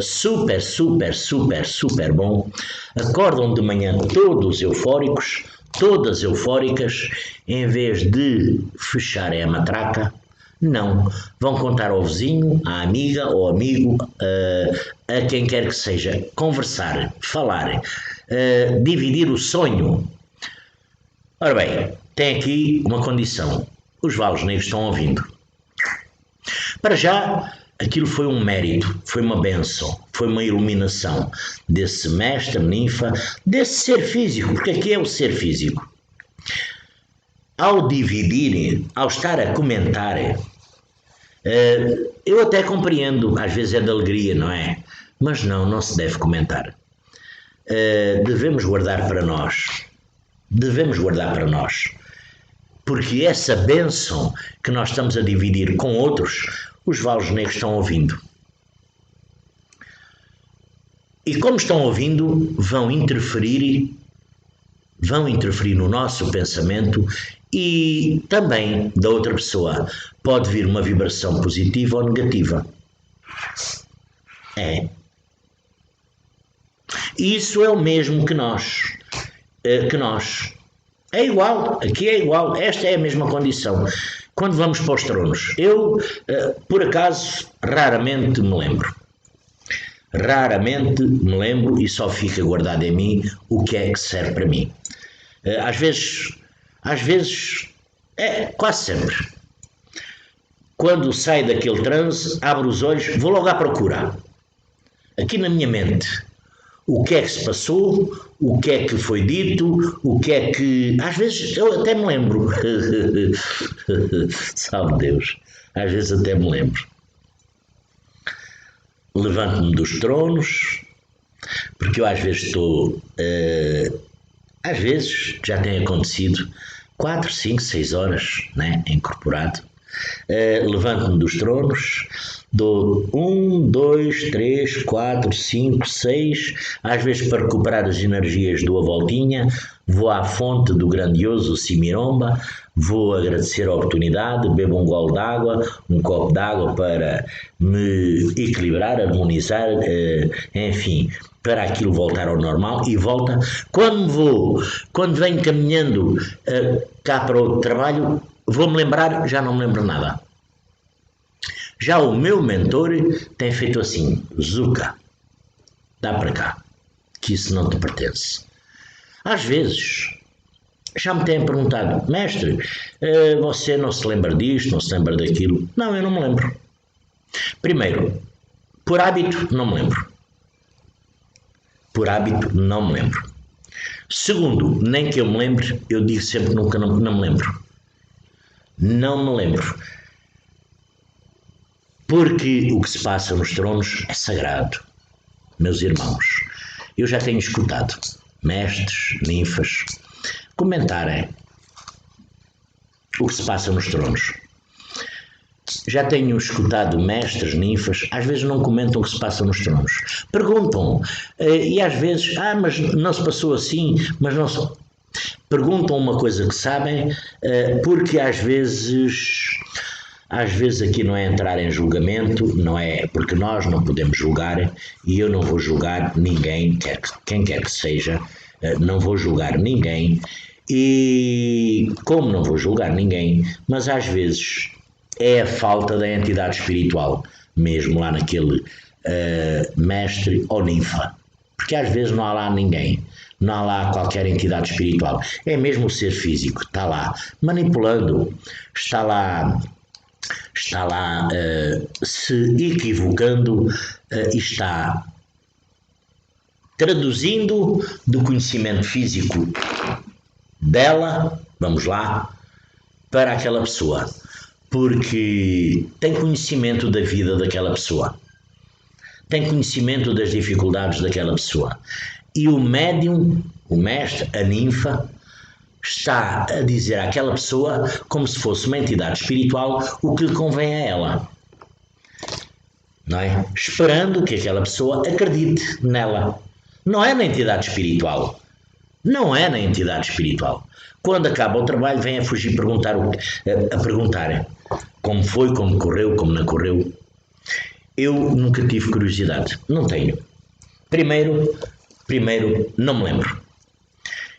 super, super, super, super bom, acordam de manhã todos eufóricos, todas eufóricas, em vez de fecharem a matraca, não, vão contar ao vizinho, à amiga ou amigo, a quem quer que seja, conversar, falar, dividir o sonho. Ora bem, tem aqui uma condição. Os valos negros estão ouvindo. Para já, aquilo foi um mérito, foi uma bênção, foi uma iluminação desse mestre, ninfa, desse ser físico, porque aqui é o ser físico. Ao dividirem, ao estar a comentarem, eu até compreendo, às vezes é de alegria, não é? Mas não se deve comentar. Devemos guardar para nós. Devemos guardar para nós, porque essa bênção que nós estamos a dividir com outros, os valos negros estão ouvindo. E como estão ouvindo, vão interferir no nosso pensamento e também da outra pessoa. Pode vir uma vibração positiva ou negativa. Isso é o mesmo que nós. É igual, aqui é igual, esta é a mesma condição. Quando vamos para os tronos, eu, por acaso, raramente me lembro e só fica guardado em mim o que é que serve para mim. Às vezes, quase sempre. Quando saio daquele transe, abro os olhos, vou logo à procura. Aqui na minha mente. O que é que se passou, o que é que foi dito, o que é que... Às vezes eu até me lembro. Sabe Deus, às vezes até me lembro. Levanto-me dos tronos, porque eu às vezes estou... às vezes já tem acontecido 4, 5, 6 horas, né, incorporado. Levanto-me dos tronos, dou 1, 2, 3, 4, 5, 6, às vezes para recuperar as energias dou a voltinha, vou à fonte do grandioso Simiromba, vou agradecer a oportunidade, bebo um gole d'água, um copo d'água para me equilibrar, harmonizar, enfim, para aquilo voltar ao normal e volta. Quando venho caminhando cá para o trabalho, vou-me lembrar, já não me lembro nada. Já o meu mentor tem feito assim, Zuka, dá para cá, que isso não te pertence. Às vezes, já me têm perguntado, mestre, você não se lembra disto, não se lembra daquilo? Não, eu não me lembro. Primeiro, por hábito, não me lembro. Por hábito, não me lembro. Segundo, nem que eu me lembre, eu digo sempre nunca não me lembro. Não me lembro. Porque o que se passa nos tronos é sagrado, meus irmãos. Eu já tenho escutado mestres, ninfas, comentarem o que se passa nos tronos. Já tenho escutado mestres, ninfas, às vezes não comentam o que se passa nos tronos. Perguntam, e às vezes, mas não se passou assim, mas não se... Perguntam uma coisa que sabem, porque às vezes aqui não é entrar em julgamento, não é, porque nós não podemos julgar, e eu não vou julgar ninguém, quem quer que seja, não vou julgar ninguém, e como não vou julgar ninguém, mas às vezes é a falta da entidade espiritual, mesmo lá naquele mestre ou ninfa, porque às vezes não há lá ninguém, não há lá qualquer entidade espiritual, é mesmo o ser físico, está lá manipulando, está lá se equivocando, está traduzindo do conhecimento físico dela, vamos lá, para aquela pessoa, porque tem conhecimento da vida daquela pessoa, tem conhecimento das dificuldades daquela pessoa, e o médium, o mestre, a ninfa, está a dizer àquela pessoa, como se fosse uma entidade espiritual, o que lhe convém a ela, não é? Esperando que aquela pessoa acredite nela. Não é na entidade espiritual. Não é na entidade espiritual. Quando acaba o trabalho, vem a fugir a perguntar como foi, como correu, como não correu. Eu nunca tive curiosidade. Não tenho. Primeiro, não me lembro.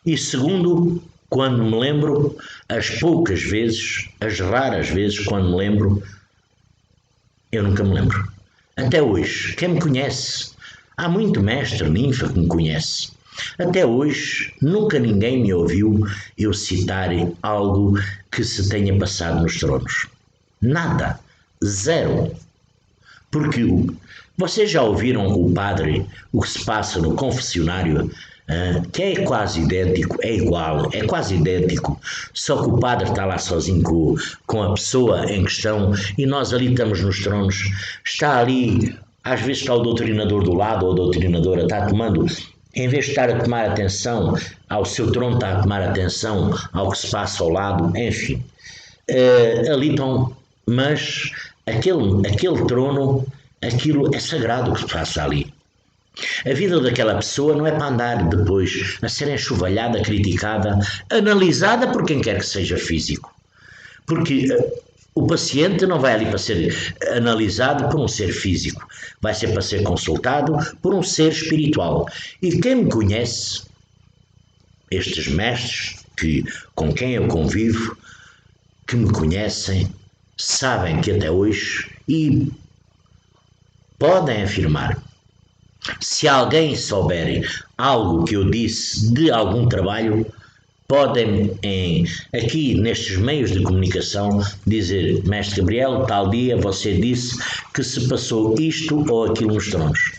E segundo, quando me lembro, as poucas vezes, as raras vezes, quando me lembro, eu nunca me lembro. Até hoje, quem me conhece, há muito mestre, ninfa que me conhece. Até hoje, nunca ninguém me ouviu eu citar algo que se tenha passado nos tronos. Nada. Zero. Porque vocês já ouviram o padre, o que se passa no confessionário, que é quase idêntico, é igual, é quase idêntico, só que o padre está lá sozinho com a pessoa em questão e nós ali estamos nos tronos, está ali, às vezes está o doutrinador do lado ou a doutrinadora está tomando, em vez de estar a tomar atenção ao seu trono, está a tomar atenção ao que se passa ao lado, enfim, ali estão, mas aquele trono, aquilo é sagrado o que se passa ali. A vida daquela pessoa não é para andar depois a ser enxovalhada, criticada, analisada por quem quer que seja físico. Porque o paciente não vai ali para ser analisado por um ser físico, vai ser para ser consultado por um ser espiritual. E quem me conhece, estes mestres com quem eu convivo, que me conhecem, sabem que até hoje, e podem afirmar, se alguém souber algo que eu disse de algum trabalho, podem aqui nestes meios de comunicação dizer: Mestre Gabriel, tal dia você disse que se passou isto ou aquilo nos tronos.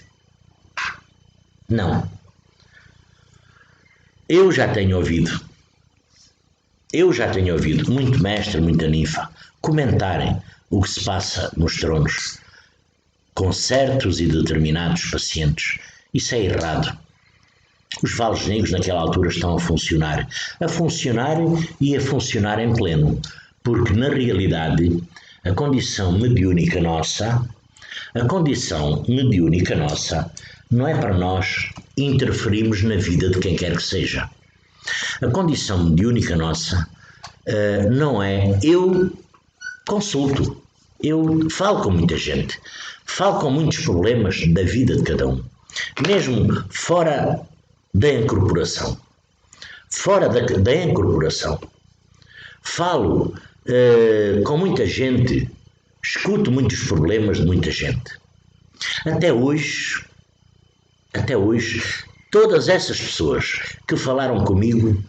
Não. Eu já tenho ouvido muito mestre, muita ninfa comentarem o que se passa nos tronos com certos e determinados pacientes. Isso é errado. Os valos negros naquela altura estão a funcionar e a funcionar em pleno, porque na realidade a condição mediúnica nossa não é para nós interferirmos na vida de quem quer que seja. A condição mediúnica nossa não é... Eu consulto, eu falo com muita gente, falo com muitos problemas da vida de cada um, mesmo fora da incorporação. Fora da incorporação. Falo com muita gente, escuto muitos problemas de muita gente. Até hoje, todas essas pessoas que falaram comigo,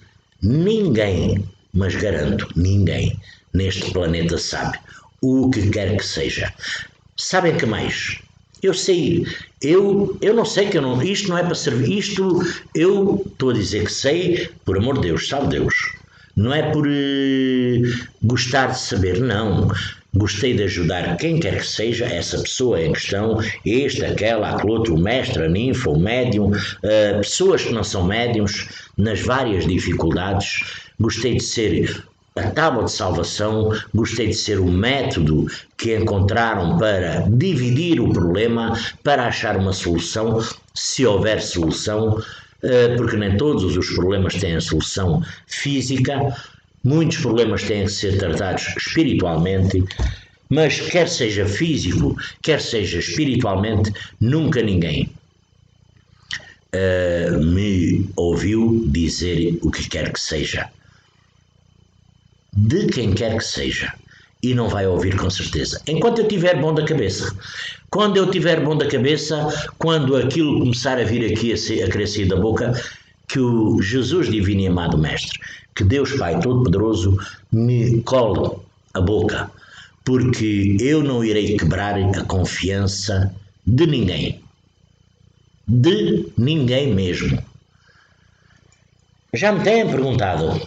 ninguém, mas garanto, ninguém neste planeta sabe o que quer que seja. Sabem que mais? Eu sei, eu não sei que isto não é para servir, isto eu estou a dizer que sei, por amor de Deus, sabe Deus. Não é por gostar de saber, não. Gostei de ajudar quem quer que seja, essa pessoa em questão, este, aquela, aquele outro, o mestre, a ninfa, o médium, pessoas que não são médiums, nas várias dificuldades. Gostei de ser a tábua de salvação, gostei de ser o método que encontraram para dividir o problema, para achar uma solução, se houver solução, porque nem todos os problemas têm a solução física. Muitos problemas têm que ser tratados espiritualmente, mas quer seja físico, quer seja espiritualmente, nunca ninguém me ouviu dizer o que quer que seja, de quem quer que seja, e não vai ouvir com certeza. Enquanto eu estiver bom da cabeça, quando eu estiver bom da cabeça, quando aquilo começar a vir aqui a querer sair da boca, que o Jesus divino e amado Mestre, que Deus Pai Todo-Poderoso me cole a boca, porque eu não irei quebrar a confiança de ninguém mesmo. Já me têm perguntado,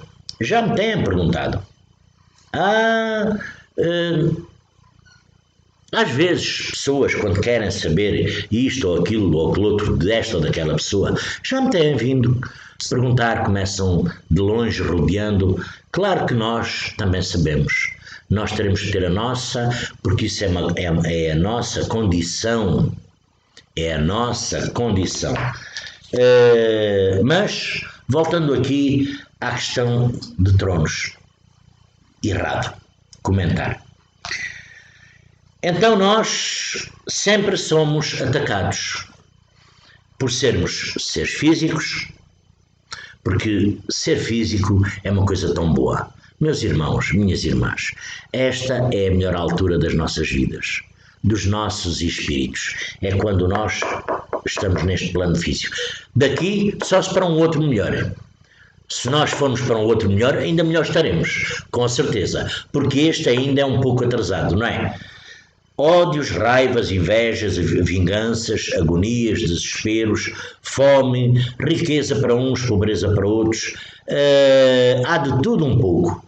às vezes pessoas, quando querem saber isto ou aquilo ou aquele outro, desta ou daquela pessoa, já me têm vindo perguntar, começam de longe rodeando. Claro que nós também sabemos, nós teremos que ter a nossa, porque isso é a nossa condição, mas, voltando aqui à questão de tronos, errado, comentar. Então nós sempre somos atacados por sermos seres físicos, porque ser físico é uma coisa tão boa. Meus irmãos, minhas irmãs, esta é a melhor altura das nossas vidas, dos nossos espíritos. É quando nós estamos neste plano físico. Daqui só se para um outro melhor. Se nós formos para um outro melhor, ainda melhor estaremos, com certeza, porque este ainda é um pouco atrasado, não é? Ódios, raivas, invejas, vinganças, agonias, desesperos, fome, riqueza para uns, pobreza para outros, há de tudo um pouco.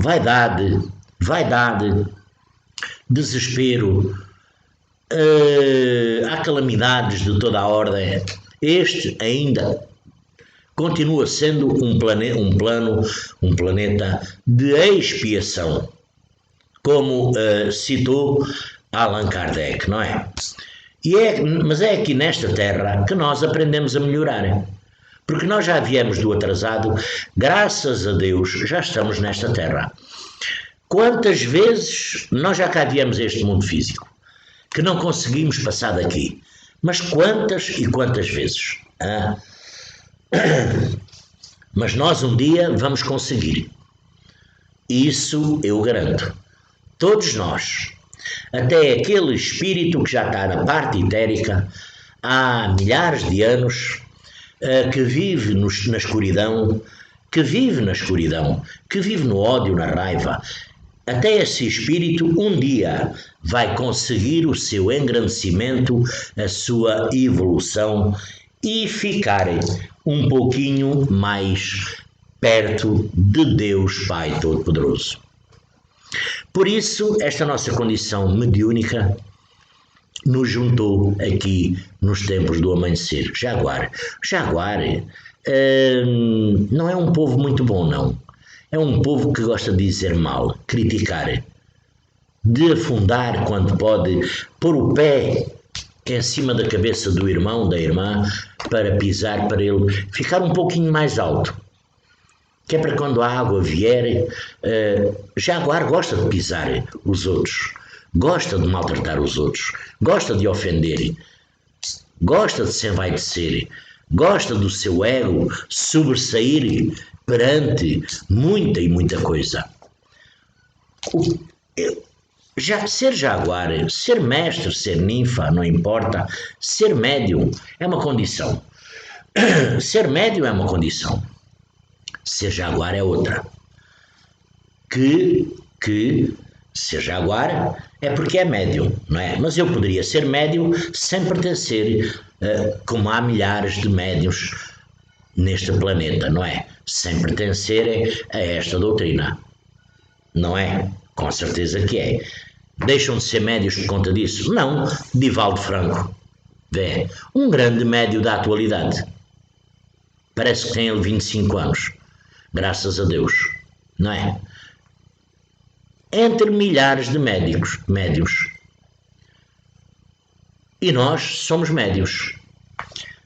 Vaidade, desespero, há calamidades de toda a ordem. Este ainda continua sendo um planeta de expiação, como citou Allan Kardec, não é? Mas é aqui nesta Terra que nós aprendemos a melhorar, porque nós já viemos do atrasado, graças a Deus já estamos nesta Terra. Quantas vezes nós já cá viemos a este mundo físico, que não conseguimos passar daqui, mas quantas e quantas vezes? Mas nós um dia vamos conseguir, isso eu garanto. Todos nós, até aquele espírito que já está na parte etérica há milhares de anos, que vive na escuridão, que vive no ódio, na raiva, até esse espírito um dia vai conseguir o seu engrandecimento, a sua evolução e ficar um pouquinho mais perto de Deus Pai Todo-Poderoso. Por isso, esta nossa condição mediúnica nos juntou aqui nos tempos do amanhecer. Jaguar não é um povo muito bom, não. É um povo que gosta de dizer mal, criticar, de afundar quando pode, pôr o pé em cima da cabeça do irmão, da irmã, para pisar, para ele ficar um pouquinho mais alto. Que é para quando a água vier, Jaguar gosta de pisar os outros, gosta de maltratar os outros, gosta de ofender, gosta de se envaidecer, gosta do seu ego sobressair perante muita e muita coisa. Ser Jaguar, ser mestre, ser ninfa, não importa, ser médium é uma condição. Ser médium é uma condição. Ser Jaguar é outra. Que ser Jaguar é porque é médium, não é? Mas eu poderia ser médium sem pertencer, como há milhares de médiuns neste planeta, não é? Sem pertencerem a esta doutrina. Não é? Com certeza que é. Deixam de ser médios por conta disso? Não. Divaldo Franco, vê, um grande médio da atualidade. Parece que tem ele 25 anos. Graças a Deus. Não é? Entre milhares de médios. E nós somos médios.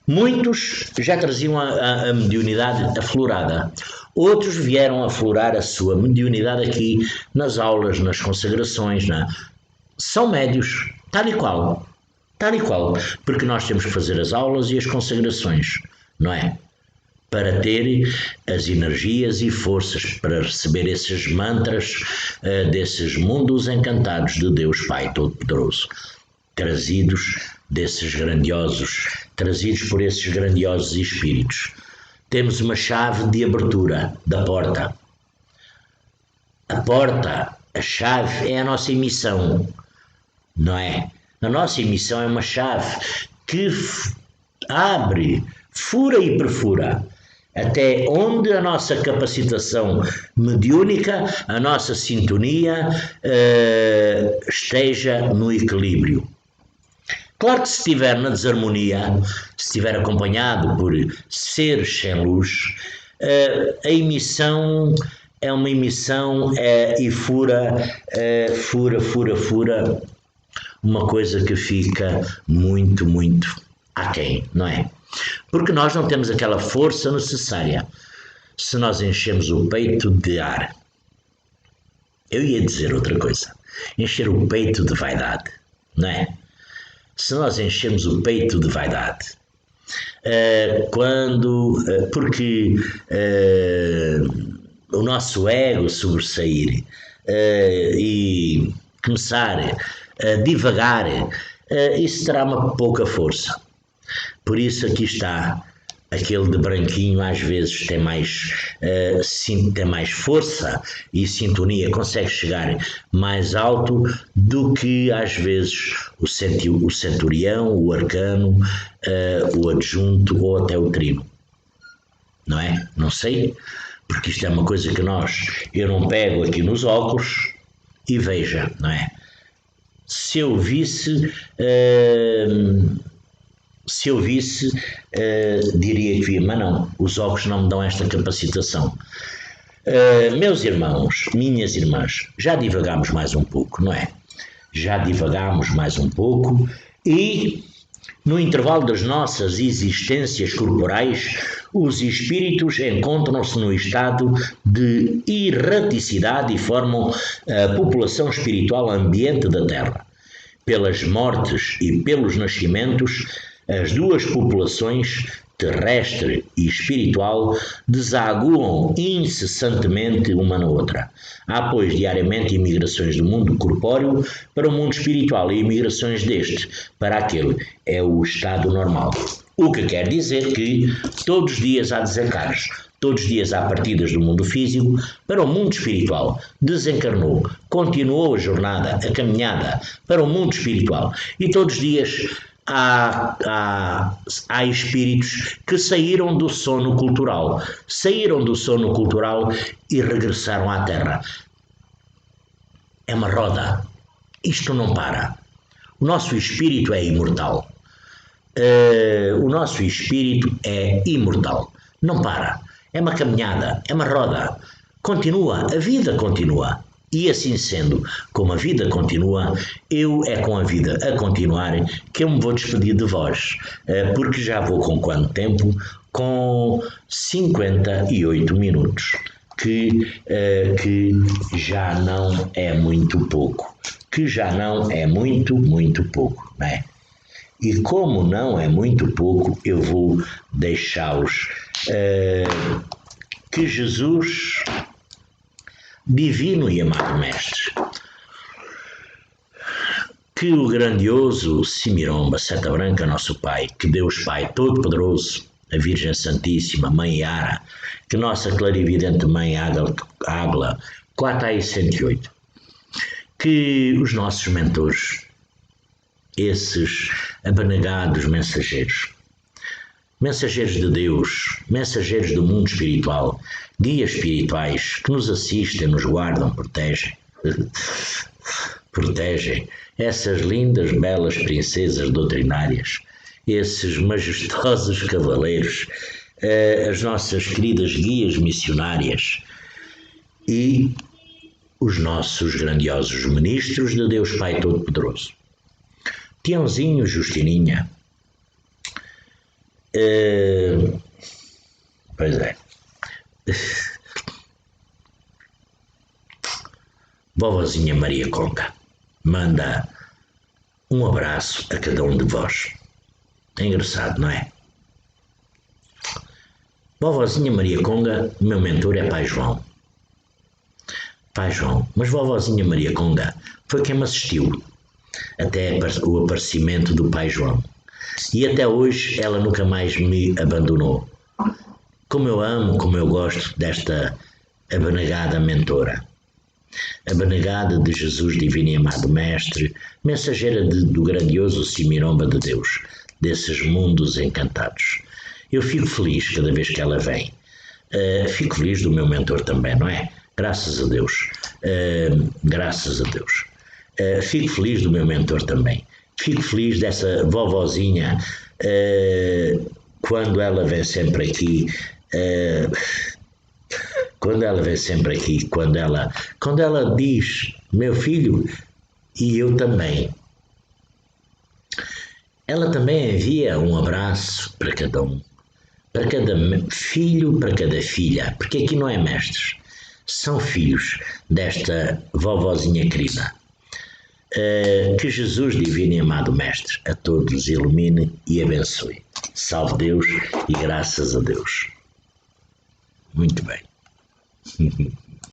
Muitos já traziam a mediunidade aflorada. Outros vieram aflorar a sua mediunidade aqui nas aulas, nas consagrações. São médios, tal e qual. Tal e qual. Porque nós temos que fazer as aulas e as consagrações, não é? Para ter as energias e forças para receber esses mantras desses mundos encantados de Deus Pai Todo-Poderoso, trazidos por esses grandiosos espíritos. Temos uma chave de abertura da porta. A porta, a chave, é a nossa emissão, não é? A nossa emissão é uma chave que abre, fura e perfura até onde a nossa capacitação mediúnica, a nossa sintonia esteja no equilíbrio. Claro que se estiver na desarmonia, se estiver acompanhado por seres sem luz, a emissão é uma emissão e fura uma coisa que fica muito, muito aquém, não é? Porque nós não temos aquela força necessária se nós enchemos o peito de ar. Eu ia dizer outra coisa, encher o peito de vaidade, não é? Se nós enchemos o peito de vaidade, porque o nosso ego sobressair e começar a divagar, isso terá uma pouca força. Por isso aqui está, aquele de branquinho às vezes tem mais força e sintonia, consegue chegar mais alto do que às vezes o centurião, o arcano, o adjunto ou até o trino. Não é? Não sei, porque isto é uma coisa que eu não pego aqui nos óculos e veja, não é? Se eu visse, diria que via, mas não, os óculos não me dão esta capacitação. Meus irmãos, minhas irmãs, já divagámos mais um pouco, não é? Já divagámos mais um pouco e, no intervalo das nossas existências corporais, os espíritos encontram-se no estado de erraticidade e formam a população espiritual ambiente da Terra. Pelas mortes e pelos nascimentos, as duas populações, terrestre e espiritual, desaguam incessantemente uma na outra. Há, pois, diariamente imigrações do mundo corpóreo para o mundo espiritual e imigrações deste para aquele. É o estado normal. O que quer dizer que todos os dias há desencargos. Todos os dias há partidas do mundo físico para o mundo espiritual. Desencarnou, continuou a jornada, a caminhada para o mundo espiritual. E todos os dias há espíritos que saíram do sono cultural. Saíram do sono cultural e regressaram à Terra. É uma roda. Isto não para. O nosso espírito é imortal. O nosso espírito é imortal. Não para. É uma caminhada, é uma roda. Continua, a vida continua. E assim sendo, como a vida continua, é com a vida a continuar que eu me vou despedir de vós. Porque já vou com quanto tempo? Com 58 minutos. Que já não é muito pouco. Que já não é muito, muito pouco, não é? E como não é muito pouco, eu vou deixá-los. Que Jesus, divino e amado Mestre, que o grandioso Simiromba, Seta Branca, nosso Pai, que Deus Pai Todo-Poderoso, a Virgem Santíssima, Mãe Yara, que nossa clarividente Mãe Águla, 4A108, que os nossos mentores, esses abnegados mensageiros, mensageiros de Deus, mensageiros do mundo espiritual, guias espirituais que nos assistem, nos guardam, protegem essas lindas, belas princesas doutrinárias, esses majestosos cavaleiros, as nossas queridas guias missionárias e os nossos grandiosos ministros de Deus Pai Todo-Poderoso. Tiãozinho, Justininha. Pois é. Vovozinha Maria Conga manda um abraço a cada um de vós. É engraçado, não é? Vovozinha Maria Conga, meu mentor é Pai João. Pai João, mas vovozinha Maria Conga foi quem me assistiu até o aparecimento do Pai João. E até hoje ela nunca mais me abandonou. Como eu amo, como eu gosto desta abnegada mentora. Abnegada de Jesus Divino e Amado Mestre, mensageira do grandioso Simiromba de Deus, desses mundos encantados. Eu fico feliz cada vez que ela vem. Fico feliz do meu mentor também, não é? Graças a Deus. Graças a Deus. Fico feliz do meu mentor também. Fico feliz dessa vovozinha quando ela vem sempre aqui. Quando ela vem sempre aqui, quando ela diz, meu filho, e eu também. Ela também envia um abraço para cada um, para cada filho, para cada filha, porque aqui não é mestres, são filhos desta vovozinha querida. Que Jesus, divino e amado Mestre, a todos ilumine e abençoe. Salve Deus e graças a Deus. Muito bem.